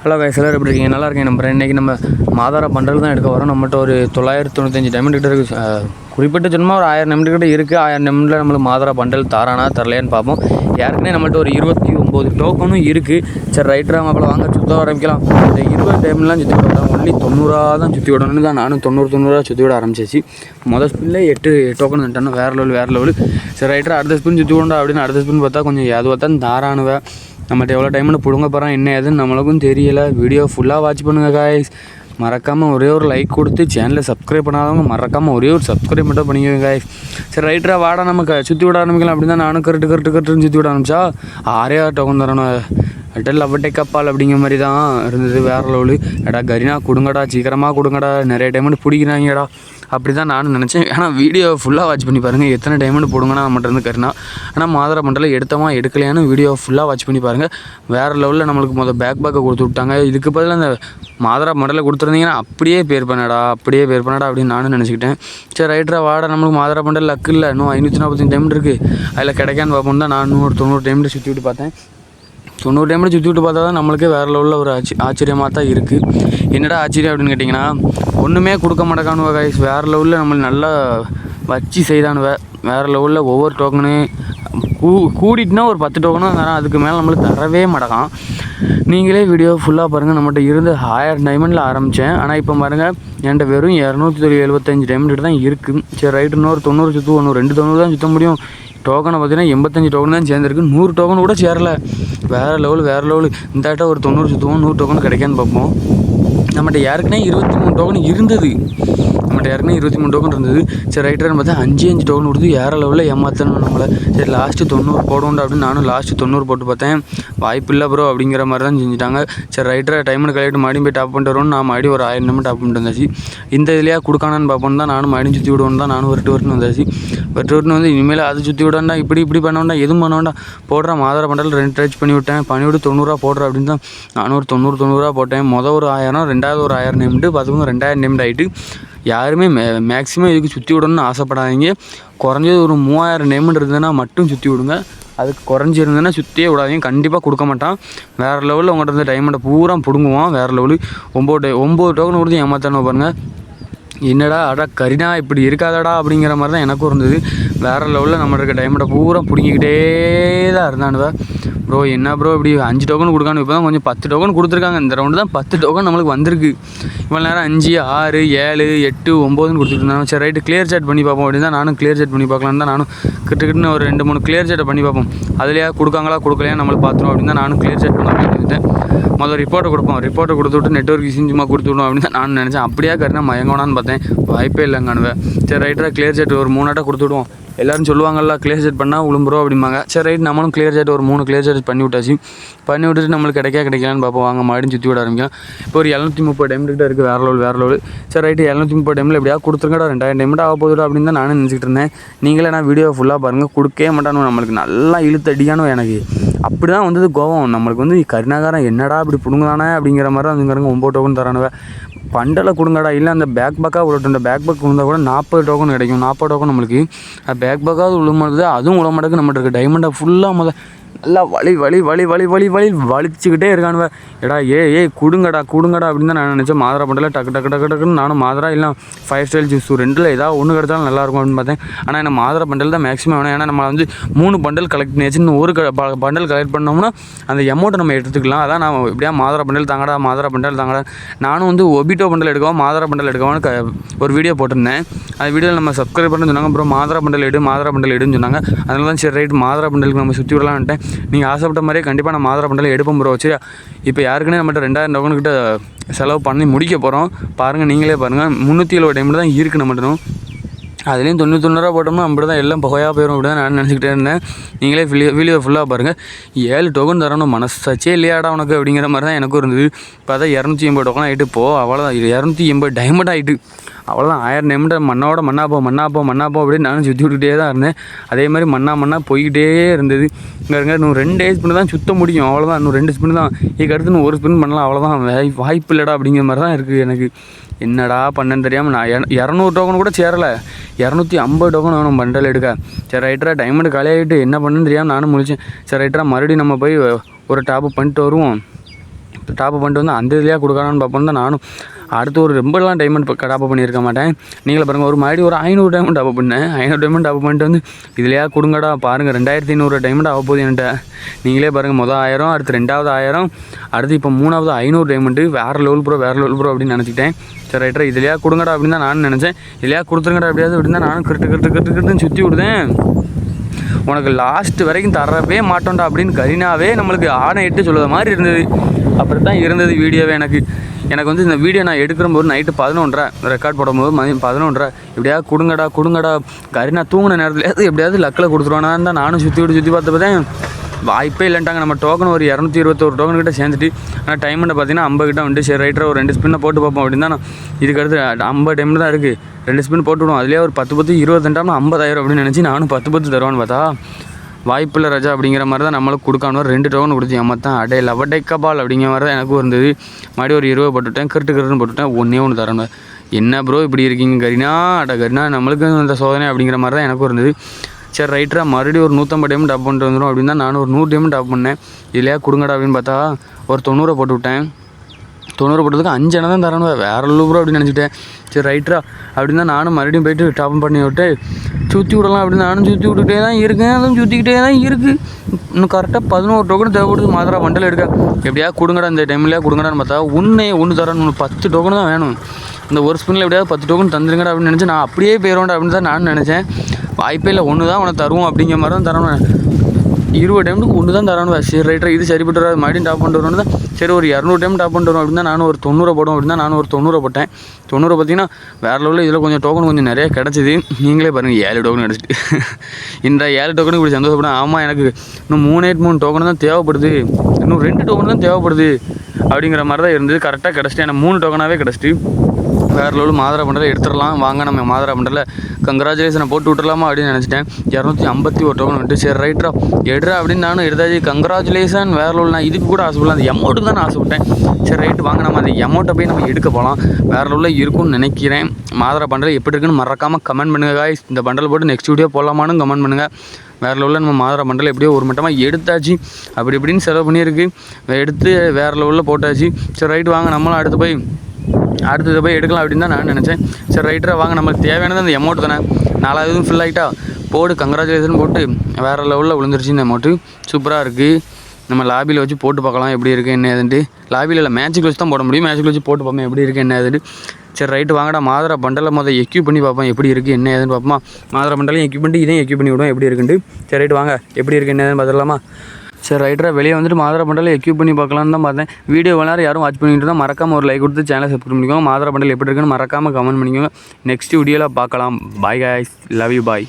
Hello guys, எல்லாரும் எப்படி இருக்கீங்க? நல்லா இருக்கேன் நம்புறேன். இன்றைக்கி நம்ம மாதாரா பண்டல் தான் எடுக்க வரோம். நம்மகிட்ட ஒரு 995 டைமண்ட் கிட்ட இருக்குது. குறிப்பிட்ட சொன்னால் ஒரு 1000 டைமண்ட் கிட்ட இருக்குது. 1000 டைமண்டில் நம்மளுக்கு மாதாரா பண்டல் தாரானா தரலையான்னு பார்ப்போம். ஏற்கனவே நம்மள்ட்ட ஒரு 29 டோக்கனும் இருக்குது. சரி, ரைட்டராக மாப்பிள்ள வாங்க சுற்ற ஆரம்பிக்கலாம். இந்த 20 டைம்லாம் சுற்றி விட ஒன்லி 90 தான் சுற்றி விடணும்னு தான் நானும் 90 சுற்றி விட ஆரம்பிச்சிச்சு. மொதல் ஸ்பின்னில் 8 டோக்கன் வந்துட்டோன்னா வேறு லெவலு. சரி, ரைட்டராக அடுத்த ஸ்பின் சுற்றி விடா அப்படின்னு அடுத்த ஸ்பின் பார்த்தா கொஞ்சம் எதுவாக தான் தாரானுவேன். நம்மகிட்ட எவ்வளோ டைம்னு பிடுங்க போகிறோம் என்ன ஏதுன்னு நம்மளுக்கும் தெரியலை. வீடியோ ஃபுல்லாக வாட்ச் பண்ணுங்கள் காய்ஸ். மறக்காமல் ஒரே ஒரு லைக் கொடுத்து சேனலை சப்ஸ்கிரைப் பண்ணாதவங்க மறக்காமல் ஒரே ஒரு சப்ஸ்கிரைப் மட்டும் பண்ணிக்கோங்க காய்ஸ். சரி, ரைட்டராக வாடா நமக்கு சுற்றி விட ஆரம்பிக்கலாம். அப்படி தான் நானும் கரெக்டுன்னு சுற்றி விட ஆரம்பிச்சா 6 டோக்கன் தரணும். அட்டல் அவட்டை கப்பால் அப்படிங்கிற மாதிரி தான் இருந்தது. வேறு லெவலு. எடா கரினா கொடுங்கடா, சீக்கிரமாக கொடுங்கடா, நிறைய டைமண்ட் பிடிக்கிறாங்கடா அப்படி தான் நானும் நினச்சேன். ஆனால் வீடியோ ஃபுல்லாக வாட்ச் பண்ணி பாருங்கள். எத்தனை டைமண்ட் போடுங்கன்னா நம்மகிட்ட இருந்து கரினா. ஆனால் மாதாரா பண்டலில் எடுத்தோமா எடுக்கலையான்னு வீடியோ ஃபுல்லாக வாட்ச் பண்ணி பாருங்கள். வேறு லெவலில் நம்மளுக்கு பேக்கை கொடுத்து விட்டாங்க. இதுக்கு பதிலாக அந்த மாதாரா பண்டலில் கொடுத்துருந்தீங்கன்னா அப்படியே பேர் பண்ணடா அப்படின்னு நானும் நினச்சிக்கிட்டேன். சரி, ரைட்டராக வாடா நமக்கு மாதாரா பண்டல் லக்கு இல்லை. இன்னும் 545 டைமண்ட் இருக்குது. அதில் கிடைக்கான்னு பார்ப்போம் தான் நான் 90 டைமண்ட் சுற்றி விட்டு பார்த்தேன். 90 டைமண்ட் சுற்றி விட்டு பார்த்தா தான் நம்மளுக்கே வேறு லெவலில் ஒரு ஆச்சரியமாக தான் இருக்குது. என்னடா ஆச்சரியம் அப்படின்னு கேட்டிங்கன்னா, ஒன்றுமே கொடுக்க மாட்டேக்கானுவ கைஸ். வேறு லெவலில் நம்மளுக்கு நல்லா வச்சு செய்தானுவ. வேறு லெவலில் ஒவ்வொரு டோக்கனு கூடிட்டுனா ஒரு 10 டோக்கனும் தரேன். அதுக்கு மேலே நம்மளுக்கு தரவே மாட்டேக்கான். நீங்களே வீடியோ ஃபுல்லாக பாருங்கள். நம்மகிட்ட இருந்து 1000 டைமண்டில் ஆரம்பித்தேன். ஆனால் இப்போ பாருங்கள் என்கிட்ட வெறும் 275 டைமண்ட் தான் இருக்குது. சரி, ரைட்டு இன்னொரு 90 சுற்றுவோம். 2 90 தான் சுற்ற முடியும். டோக்கனை பார்த்தீங்கன்னா 85 டோக்கன் தான் சேர்ந்துருக்கு. 100 டோக்கன் கூட சேரலை. வேறு லெவலு. இந்த ஆட்ட ஒரு 90 சுற்றுவோம். 100 டோக்கன் கிடைக்கான்னு பார்ப்போம். நம்மகிட்ட ஏற்கனவே 23 டோக்கன் இருந்தது. சரி, ரைட்டர்னு பார்த்தா 5 டோக்கன் கொடுத்து வேறு லெவலில் ஏமாற்றணும் நம்மளை. சரி, லாஸ்ட்டு 90 போடுவோண்டா அப்படின்னு நானும் லாஸ்ட்டு 90 போட்டு பார்த்தேன். வாய்ப்பு இல்லை ப்ரோ அப்படிங்கிற மாதிரி தான் செஞ்சுட்டாங்க. சரி, ரைட்டராக டைமண்ட் கலெக்ட் மறுபடியும் போய் டாப் பண்ணிட்டு வருவோம். நான் மறுபடியும் ஒரு 1000 டைமண்ட் டாப் பண்ணிட்டு வந்தாச்சு. இந்த இதுலையா கொடுக்கானான்னு பார்ப்போம் தான் நானும் மறுபடியும் சுற்றி விடுவோம் தான் நானும் வரட்டு வந்தாச்சு. வரட்டு வந்து இனிமேல் அது சுற்றி விடாண்டா இப்படி பண்ண வேண்டாம், எதுவும் பண்ண வேண்டாம். போடுற மாதாரா பண்டல் 2 ட்ரைச் பண்ணிவிட்டு 90 போடுற அப்படின்னு தான் நானும் ஒரு 90 போட்டேன். மொதல் ஒரு 1000, ரெண்டாவது ஒரு 1000 டைமண்ட் பார்த்துக்கோங்க. 2000 டைமண்ட் ஆகிட்டு. யாருமே மேக்ஸிமம் இதுக்கு சுற்றி விடணும்னு ஆசைப்படாதீங்க. குறைஞ்சது ஒரு 3000 டைமண்ட் இருந்ததுன்னா மட்டும் சுற்றி விடுங்க. அதுக்கு குறைஞ்சி இருந்ததுன்னா சுற்றியே விடாதீங்க. கண்டிப்பாக கொடுக்க மாட்டான். வேறு லெவலில் உங்கள்கிட்ட இருந்த டைமண்டை பூரா பிடுங்குவான். வேறு லெவலு. 9 டோக்கன் கொடுத்து ஏமாத்தானு பாருங்கள். என்னடா கரினா இப்படி இருக்காதடா அப்படிங்கிற மாதிரி தான் எனக்கும் இருந்தது. வேறு லெவலில் நம்ம இருக்க டைமண்டை பூரா பிடிங்கிக்கிட்டே தான் இருந்தானுவ. ப்ரோ என்ன ப்ரோ இப்படி 5 டோக்கன் கொடுக்கானு. இப்போ தான் கொஞ்சம் 10 டோக்கன் கொடுத்துருக்காங்க. இந்த ரவுண்டு தான் 10 டோக்கன் நம்மளுக்கு வந்திருக்கு. இவ்வளோ நேரம் 5, 6, 7, 8, 9 கொடுத்துருந்தாங்க. சரி, ரைட்டு கிளியர் சேட் பண்ணி பார்ப்போம் அப்படின்னு தான் நானும் கிளியர் சேட் பண்ணி பார்க்கலான்னு தான் நானும் கிட்டக்கிட்ட ஒரு 2-3 கிளியர் சேட்டை பண்ணி பார்ப்போம். அதுலையா கொடுக்காங்களா கொடுக்கலையா நம்மளுக்கு பார்த்துருவோம் அப்படின்னு தான் நானும் கிளியர் சேட் பண்ண வேண்டியிருந்தேன். முதல்ல ரிப்போர்ட்டை கொடுப்போம். ரிப்போர்ட்டை கொடுத்து விட்டு நெட்வொர்க் சும்மா கொடுத்து விடும் அப்படின்னு தான் நான் நினச்சேன். அப்படியே கருனா மயங்கோனான்னு பார்த்தேன். வாய்ப்பே இல்லைங்கானுவேன். சரி, ரைட்டராக கிளியர் சேட் ஒரு 3 ஆட்டை கொடுத்து விடுவோம். எல்லோரும் சொல்லுவாங்கல்ல கிளியர் செட் பண்ணால் விழும்புறோம் அப்படிம்பாங்க. சரி, ரைட் நம்மளும் கிளியர் செட் ஒரு 3 கிளியர் செட் பண்ணி விட்டாச்சு. பண்ணி விட்டுட்டு நம்மளுக்கு கிடைக்கலான்னு பார்ப்போம். வாங்க மறுபடியும் சுற்றி விட ஆரம்பிக்கும். இப்போ ஒரு 730 டைம் கிட்ட இருக்குது. வேறு லெவல். சரி, ரைட்டு 730 டைமில் எப்படியா கொடுத்துருங்கடா 2000 டைமெண்ட் ஆக போதுடா அப்படின்னு தான் நானும் நினச்சிக்கிட்டு இருந்தேன். நீங்களே நான் வீடியோ ஃபுல்லாக பாருங்கள். கொடுக்கவே மாட்டானு நம்மளுக்கு நல்லா இழுத்து அடிக்கானோ. எனக்கு அப்படி தான் வந்தது கோவம். நம்மளுக்கு வந்து கருணாகாரம் என்னடா இப்படி பிடுங்குதானே அப்படிங்கிற மாதிரி தான் அதுங்கிறங்க 9 டோக்கன் தரானுவ. பண்டலை கொடுங்கடா. இல்லை அந்த பேக்காக விடட்டும். இந்த பேக் கொடுத்தா கூட 40 டோக்கன் கிடைக்கும். 40 டோக்கன் நம்மளுக்கு பேக்காவது விழுமாட்டுது. அதுவும் விழமாட்டுக்கு நம்மகிட்ட இருக்குது. டைமண்டை ஃபுல்லாக நல்லா வலிச்சுக்கிட்டே இருக்கானுவ. எடா ஏய் கொடுங்கடா அப்படின்னு தான் நான் நினச்சேன். மாதாரா பண்டல டக்குன்னு நானும் மாதாரா இல்லை 5 ஸ்டைல் ஜூஸ் 2ல் ஏதாவது ஒன்று கிடச்சாலும் நல்லாயிருக்கும் அப்படின்னு பார்த்தேன். ஆனால் என்ன மாதாரா பண்டல் தான் மேக்ஸிமம் வேணும். ஏன்னா நம்ம வந்து 3 பண்டல் கலெக்ட் பண்ணியாச்சு. இன்னும் ஒரு பண்டல் கலெக்ட் பண்ணோம்னா அந்த அமௌண்ட்டை நம்ம எடுத்துக்கலாம். அதான் நான் எப்படியா மாதாரா பண்டல் தாங்கடா. நானும் வந்து ஒபிட்டோ பண்டல் எடுக்கவும் மாதாரா பண்டல் எடுக்கவும் ஒரு வீடியோ போட்டிருந்தேன். அந்த வீடியோவில் நம்ம சப்ஸ்கிரைப் பண்ண சொன்னாங்க. அப்புறம் மாதாரா பண்டல் எடுன்னு சொன்னாங்க. அதனால தான் சரி, ரைட் மாதாரா பண்டலுக்கு நம்ம சுற்றி விடலான்ட்டேன். நீங்கள் ஆசைப்பட்ட மாதிரியே கண்டிப்பாக நான் மாதாரா பண்டல் எடுப்போம் ப்ரோ. சரியா, இப்போ யாருக்குன்னே நம்மகிட்ட 2000 டோக்கன்கிட்ட செலவு பண்ணி முடிக்க போகிறோம். பாருங்கள், நீங்களே பாருங்கள். 370 டைமில் தான் இருக்குது நம்மகிட்ட. அதுலேயும் 99 போட்டோம்னா அப்படி தான் எல்லாம் புகையாக போயிடும் அப்படி தான் நான் நினச்சிக்கிட்டே இருந்தேன். நீங்களே வீடியோ ஃபுல்லாக பாருங்கள். 7 டோக்கன் தரணும் மனசாச்சே இல்லையாடா உனக்கு அப்படிங்கிற மாதிரி தான் எனக்கும் இருந்தது. இப்போ அதான் 280 டோக்கன் ஆகிட்டு அவ்வளோதான். 280 டைமண்ட் ஆகிட்டு அவ்வளோதான். 1000 டைமண்ட் மண்ணா போ அப்படின்னு நானும் சுற்றி விட்டுக்கிட்டே தான் இருந்தேன். அதே மாதிரி மண்ணா போய்கிட்டே இருந்தது. இங்கே இன்னும் 2 ஸ்பின் தான் சுற்ற முடியும். அவ்வளோதான். இன்னும் 2 ஸ்பின் தான். இதுக்கு அடுத்து இன்னும் 1 ஸ்பின் பண்ணலாம். அவ்வளோதான். வாய்ப்பு இல்லைடா அப்படிங்கிற மாதிரி தான் இருக்குது எனக்கு. என்னடா பண்ணேன்னு தெரியாமல் நான் 200 டோக்கன் கூட சேரலை. 250 டோக்கன் வேணும் பண்டல் எடுக்க. சரி, ரைட்டராக டைமண்ட் காலியாகிட்டு என்ன பண்ணுன்னு தெரியாமல் நானும் முடிச்சேன். சரி, ரைட்டராக மறுபடியும் நம்ம போய் ஒரு டாப் பண்ணிட்டு வருவோம். டாப் பண்ணிட்டு வந்து அந்த இதுலேயே கொடுக்கலான்னு பார்ப்போம் தான் நானும் அடுத்து ஒரு ரொம்பலாம் டைமண்ட் டாப் பண்ணியிருக்க மாட்டேன். நீங்களே பாருங்கள், ஒரு மறுபடியும் ஒரு 500 டைமண்ட் டாப் பண்ணேன். 500 டைமண்ட் டாப் பண்ணிட்டு வந்து இதுலையா கொடுங்கடா பாருங்கள் 2500 டைமண்ட் ஆக போகுது என்கிட்ட. நீங்களே பாருங்கள், மொதல் 1000, அடுத்து 2வது 1000, அடுத்து இப்போ 3வது 500 டைமண்ட்டு. வேறு லெவல் ப்ரோ அப்படின்னு நினச்சிக்கிட்டேன். சரி ரைட்டரா இதுலையா கொடுங்கடா அப்படின்னு தான் நானும் நினச்சேன். இதுலையா கொடுத்துருங்கடா எப்படியாவது அப்படின்னு தான் நானும் கிரிட்டுன்னு சுற்றி விடுதேன். உனக்கு லாஸ்ட் வரைக்கும் தரவே மாட்டோண்டா அப்படின்னு கரீனாவே நம்மளுக்கு ஆணையிட்டு சொல்லுற மாதிரி இருந்தது. அப்படி தான் இருந்தது வீடியோவே. எனக்கு வந்து இந்த வீடியோ நான் எடுக்கிறபோது நைட்டு 11:30 ரெக்கார்ட் போடும்போது மதியம் 11:30 எப்படியாவது கொடுங்கடா கரீனா தூங்கின நேரத்துலேயாவது எப்படியாவது லக்கில் கொடுத்துருவானான்னு தான் நானும் சுற்றி பார்த்தப்பதான் வாய்ப்பே இல்லைன்ட்டாங்க. நம்ம டோக்கன் ஒரு 221 டோக்கன் கிட்ட சேர்ந்துட்டு, ஆனால் டைமண்டை பார்த்தீங்கன்னா 50 கிட்ட வந்துட்டு. சரி ரைட்டராக ஒரு 2 ஸ்பின்னை போட்டு பார்ப்போம் அப்படின்னு தான் இதுக்கடுத்து 50 டைமண்ட் தான் இருக்குது. 2 ஸ்பின் போட்டு விடுவோம். அதுலேயே ஒரு 10 20 50,000 அப்படின்னு நினச்சி நானும் 10 தருவான்னு பார்த்தா வாய்ப்பில்லை ராஜா அப்படிங்கிற மாதிரி தான் நம்மளுக்கு கொடுக்காணும். 2 டோக்கன் கொடுத்து ஏமாத்தான் அடே லவடைக்கபால் அப்படிங்கிற மாதிரி தான் எனக்கும் இருந்தது. மறுபடியும் ஒரு 20 போட்டுவிட்டேன். கிருட்டுன்னு போட்டுவிட்டேன். ஒன்று தரணும். என்ன ப்ரோ இப்படி இருக்கீங்க கரீனா நம்மளுக்கு இந்த சோதனை அப்படிங்கிற மாதிரி தான் எனக்கும் இருந்தது. சரி ரைட்டராக மறுபடியும் ஒரு 150 டைமண்ட் டாப் பண்ணிட்டு வந்துடும் அப்படின்னு தான் நானும் ஒரு 100 டைமண்ட் டாப் பண்ணேன். இல்லையா கொடுங்கடா அப்படின்னு பார்த்தா ஒரு 90 போட்டு விட்டேன். 90 போட்டதுக்கு 5 அணை தான் தரணும். வேறு லூ ப்ரோ அப்படின்னு நினச்சிட்டேன். சரி ரைட்டரா அப்படின்னு தான் நானும் மறுபடியும் போய்ட்டு டாப் பண்ணி விட்டு சுற்றி விடலாம் அப்படின்னு நானும் சுற்றி விட்டுக்கிட்டே தான் இருக்கேன். அதுவும் சுற்றிக்கிட்டே தான் இருக்குது. இன்னும் கரெக்டாக 11 டோக்கன் தேவைப்படுது மாத்திரா பண்டல் எடுக்க. எப்படியா கொடுங்கடா இந்த டைம்லேயே கொடுங்கடான்னு பார்த்தா ஒன்று தரணும். 10 டோக்கன் தான் வேணும். இந்த ஒரு ஸ்பின்னில் எப்படியாவது 10 டோக்கன் தந்துருங்கடா அப்படின்னு நினச்சி நான் அப்படியே போயிடுவேன் அப்படின்னு தான் நான் நினச்சேன். வாய்ப்பே இல்லை, ஒன்று தான் உனக்கு தருவோம் அப்படிங்கிற மாதிரி தான் தரணும். 20 டைமுக்கு 1 தான் தரணும். சரி ரைட்டர் இது சரிப்பட்டு வராது, மறுபடியும் டாப் பண்ணிட்டு வரணும் தான். சரி ஒரு 200 டைம் டாப் பண்ணிட்டு வரும் அப்படின்னு தான் நானும் ஒரு 90 போடும் அப்படின்னு தான் நானும் ஒரு 90 போட்டேன். 90 பார்த்தீங்கன்னா வேறு லெவலில் இதில் கொஞ்சம் டோக்கன் கொஞ்சம் நிறையா கிடச்சிது. நீங்களே பாருங்கள் 7 டோக்கன் கிடச்சிட்டு இந்த 7 டோக்கனுக்கு இப்படி சந்தோஷப்படும். ஆமாம் எனக்கு இன்னும் 3 டோக்கன் தான் தேவைப்படுது, இன்னும் 2 டோக்கன் தான் தேவைப்படுது அப்படிங்கிற மாதிரி தான் இருந்தது. கரெக்டாக கிடச்சிட்டு எனக்கு 3 டோக்கனாகவே கிடச்சிட்டு வேறு லெவலில் மாதரா பண்டலை எடுத்துடலாம். வாங்க நம்ம மாதரா பண்டலில் கங்க்ராச்சுலேஷனை போட்டு விட்டுலாமா அப்படின்னு நினச்சிட்டேன். 251 டோக்கன் வந்துட்டு. சரி ரைட்டரா எடுறா அப்படின்னு நானும் எடுத்தாச்சு. கங்க்ராச்சுலேஷன் வேறு லெவல். நான் இதுக்கு கூட ஆசைப்படலாம், அந்த அமௌண்ட்டுக்கு தான் நான் ஆசைப்பட்டேன். சரி ரைட்டு வாங்க நம்ம அந்த அமௌண்ட்டை போய் நம்ம எடுக்க போகலாம். வேறு லெவலில் இருக்கும்னு நினைக்கிறேன். மாதரா பண்டல் எப்படி இருக்குன்னு மறக்காமல் கமெண்ட் பண்ணுங்கள் காய்ஸ். இந்த பண்டல் போட்டு நெக்ஸ்ட் வீடியோ போடலாமான்னு கமெண்ட் பண்ணுங்கள். வேறு லெவலில் நம்ம மாதரா பண்டல் எப்படியோ ஒரு மட்டமாக எடுத்தாச்சு. அப்படி இப்படின்னு செலவு பண்ணியிருக்கு, எடுத்து வேறு லெவலில் போட்டாச்சு. சரி ரைட்டு வாங்க நம்மளும் அடுத்தது போய் எடுக்கலாம் அப்படின்னு தான் நான் நினச்சேன். சரி ரைட்டராக வாங்க நம்மளுக்கு தேவையானது அந்த அமௌண்ட் தானே. 4வது ஃபில் ஆகிட்டா போடு கங்க்ராச்சுலேஷன் போட்டு வேறு லெவலில் விழுந்துருச்சு இந்த அமௌண்ட்டு. சூப்பராக இருக்குது. நம்ம லாபியில் வச்சு போட்டு பார்க்கலாம் எப்படி இருக்குது என்ன ஏதுன்ட்டு. லாபியில் இல்லை, மேட்சுக்கு வச்சு தான் போட முடியும். மேட்சுக்கு வச்சு போட்டு பார்ப்போம் எப்படி இருக்குது என்ன ஏதுன்ட்டு. சரி ரைட்டு வாங்கடா மாதரா பண்டலில் மொதல் எக்யூப் பண்ணி பார்ப்போம் எப்படி இருக்குது என்ன ஏதுன்னு பார்ப்போமா. மாதரா பண்டலையும் எக்யூப் பண்ணிட்டு இதையும் எக்யூப் பண்ணி விடுவோம் எப்படி இருக்குன்ட்டு. சரி ரைட்டு வாங்க எப்படி இருக்குது என்ன ஏதுன்னு பார்த்துடலாமா. சரி ரைட்டராக வெளியே வந்துட்டு மாதரா பண்டலை எக்யூப் பண்ணி பார்க்கலான்னு தான் பார்த்தேன். வீடியோ வேணாலும் யாரும் வாட்ச் பண்ணிட்டு தான் மறக்காமல் ஒரு லைக் கொடுத்து சேனலை சப்ஸ்கிரைப் பண்ணிக்கோங்க. மாதரா பண்டல் எப்படி இருக்குன்னு மறக்காமல் கமெண்ட் பண்ணிக்கோங்க. நெக்ஸ்ட் வீடியோவில் பார்க்கலாம். Bye guys, love you bye.